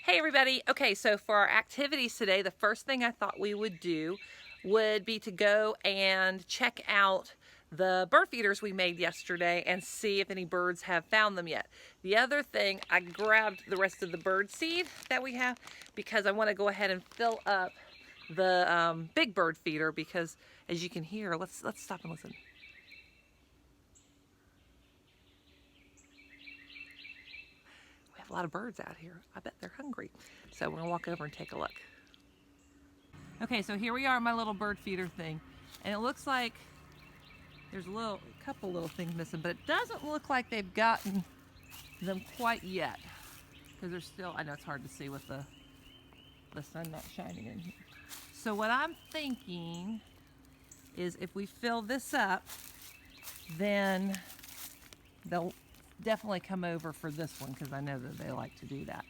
Hey everybody. Okay, so for our activities today, the first thing I thought we would do would be to go and check out the bird feeders we made yesterday and see if any birds have found them yet. The other thing, I grabbed the rest of the bird seed that we have because I want to go ahead and fill up the big bird feeder because as you can hear, let's stop and listen. We have a lot of birds out here. I bet they're hungry. So we're gonna walk over and take a look. Okay, so here we are, my little bird feeder thing, and it looks like there's a couple little things missing, but it doesn't look like they've gotten them quite yet, because they're still, I know it's hard to see with the sun not shining in here. So what I'm thinking is if we fill this up, then they'll definitely come over for this one, because I know that they like to do that.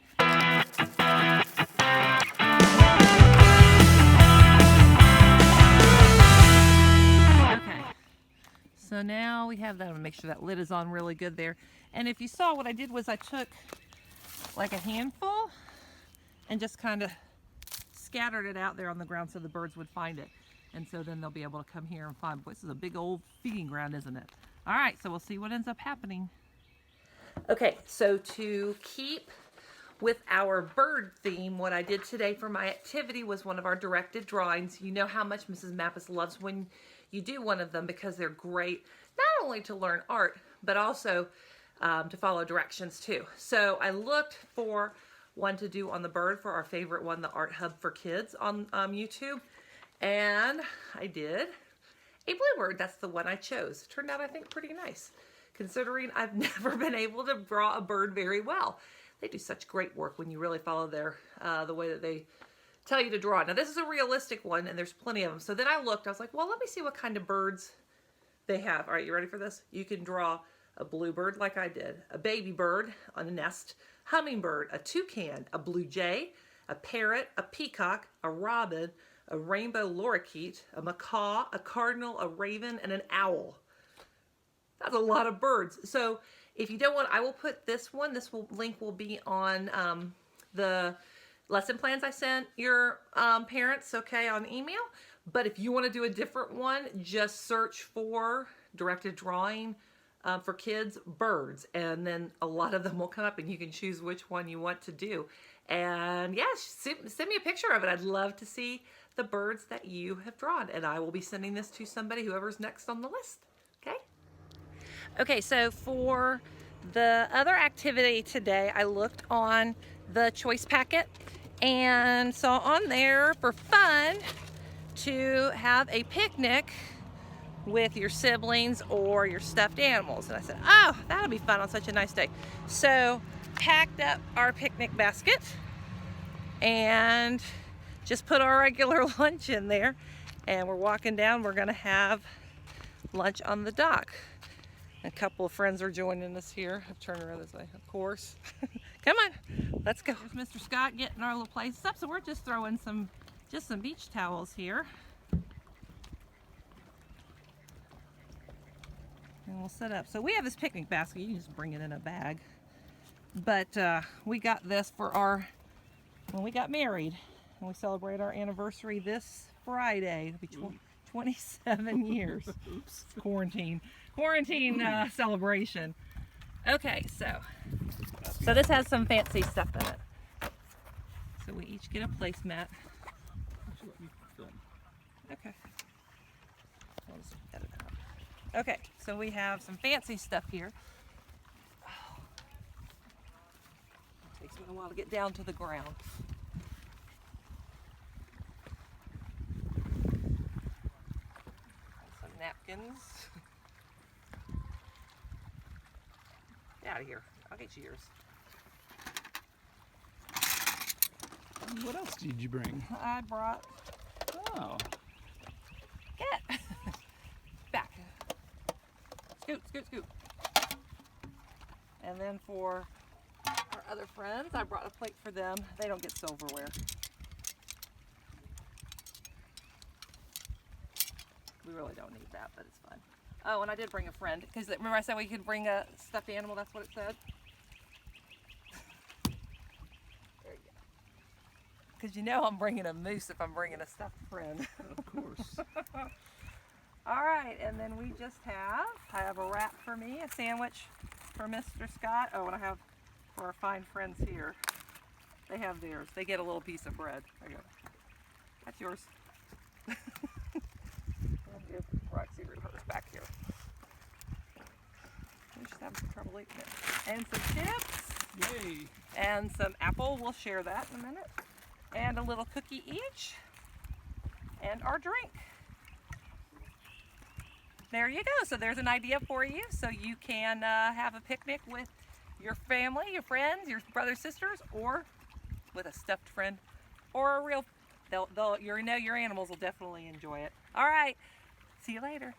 So now we have that. I'm gonna make sure that lid is on really good there. And if you saw, what I did was I took like a handful and just kind of scattered it out there on the ground so the birds would find it. And so then they'll be able to come here and find, boy, this is a big old feeding ground, isn't it? All right, so we'll see what ends up happening. Okay, so to keep with our bird theme, what I did today for my activity was one of our directed drawings. You know how much Mrs. Mappus loves when you do one of them because they're great, not only to learn art, but also to follow directions too. So I looked for one to do on the bird for our favorite one, the Art Hub for Kids on YouTube. And I did a bluebird. That's the one I chose. Turned out, I think, pretty nice, considering I've never been able to draw a bird very well. They do such great work when you really follow their the way that they tell you to draw. Now this is a realistic one and there's plenty of them. So then I looked, I was like, well, let me see what kind of birds they have. All right, you ready for this? You can draw a bluebird like I did, a baby bird on a nest, hummingbird, a toucan, a blue jay, a parrot, a peacock, a robin, a rainbow lorikeet, a macaw, a cardinal, a raven, and an owl. That's a lot of birds. So if you don't want, I will put this one, link will be on the lesson plans I sent your parents, okay, on email. But if you want to do a different one, just search for directed drawing for kids birds, and then a lot of them will come up and you can choose which one you want to do. And yes, send me a picture of it. I'd love to see the birds that you have drawn, and I will be sending this to somebody, whoever's next on the list. Okay? Okay, so for the other activity today, I looked on the choice packet and saw on there for fun to have a picnic with your siblings or your stuffed animals. And I said, oh, that'll be fun on such a nice day. So packed up our picnic basket and just put our regular lunch in there, and we're walking down. We're gonna have lunch on the dock. A couple of friends are joining us here. I've turned around this way, of course. Come on, let's go. There's Mr. Scott getting our little places up. So we're just throwing some beach towels here. And we'll set up. So we have this picnic basket. You can just bring it in a bag. But we got this for when we got married. And we celebrate our anniversary this Friday. It'll be 27 years. Oops. Quarantine celebration. Okay, so this has some fancy stuff in it. So we each get a placemat. Let me film. Okay. I'll just edit it out. Okay, so we have some fancy stuff here. Oh. It takes me a while to get down to the ground. Some napkins. Get out of here. I'll get you yours. What else did you bring? I brought. Oh. Get back. Scoot, scoot, scoot. And then for our other friends, I brought a plate for them. They don't get silverware. We really don't need that, but it's fun. Oh, and I did bring a friend, because remember I said we could bring a stuffed animal? That's what it said. There you go. because you know I'm bringing a moose if I'm bringing a stuffed friend. Of course. All right, and then we just I have a wrap for me, a sandwich for Mr. Scott. Oh, and I have for our fine friends here. They have theirs. They get a little piece of bread. There you go. That's yours. I'll give Roxy hers back here. She's having some trouble eating it. And some chips. Yay. And some apple. We'll share that in a minute. And a little cookie each. And our drink. There you go. So there's an idea for you. So you can have a picnic with your family, your friends, your brothers, sisters, or with a stuffed friend, or a real. Your animals will definitely enjoy it. All right. See you later.